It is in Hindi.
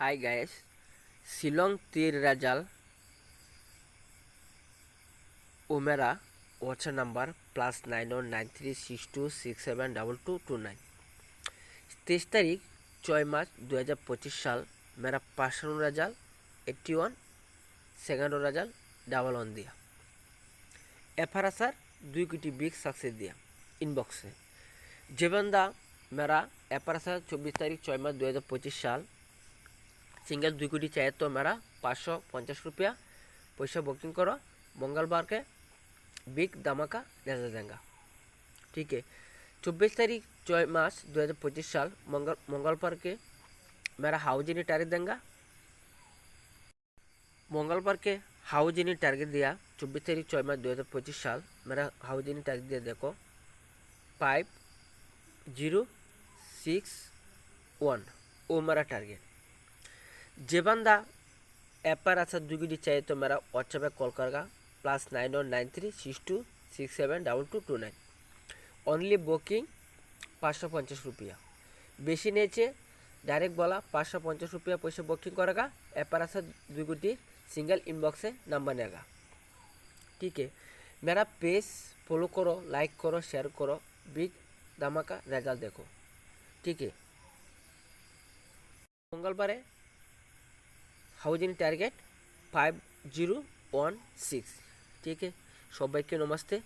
Hi guys, Shillong tir result Umera WhatsApp number +919362672229। 23 তারিখ 6 মার্চ 2025 সাল मेरा personal result 81 second result double one दिया एफआर सर 2 कोटी बिग सक्सेस दिया इनबॉक्स से जे बंदा मेरा एफआर सर 24 तारीख 6 मार्च 2025 साल सिंगल 2 कोटी चाहिए तो मेरा 550 रुपया पैसा बुकिंग करो मंगलवार के बिग धमाका रेजल्ट देंगे। ठीक है 24 तारीख 6 मार्च 2025 साल मंगलवार के मेरा हाउजिनी टारगेट देंगे। मंगलवार के हाउजिनी टारगेट दिया 24 तारीख 6 मार्च 2025 साल मेरा हाउजिनी टारगेट दिया देखो 5061 वो मेरा टारगेट। जे बंदा ऐप पर अच्छा 2 कोटी चाहिए तो मेरा व्हाट्सएप पे कॉल करेगा +919362672229। ओनली बुकिंग 550 रुपया बेशी नीचे डायरेक्ट बोला 550 रुपया पैसे बुकिंग करेगा ऐप पर अच्छा 2 कोटी सिंगल इनबॉक्स से नंबर नेगा। ठीक है मेरा पेज फॉलो करो, लाइक करो, शेयर करो, बिग धमाका रेजल्ट देखो। ठीक है मंगलवार हाउजिंग टारगेट 5016। ठीक है सबाइके नमस्ते।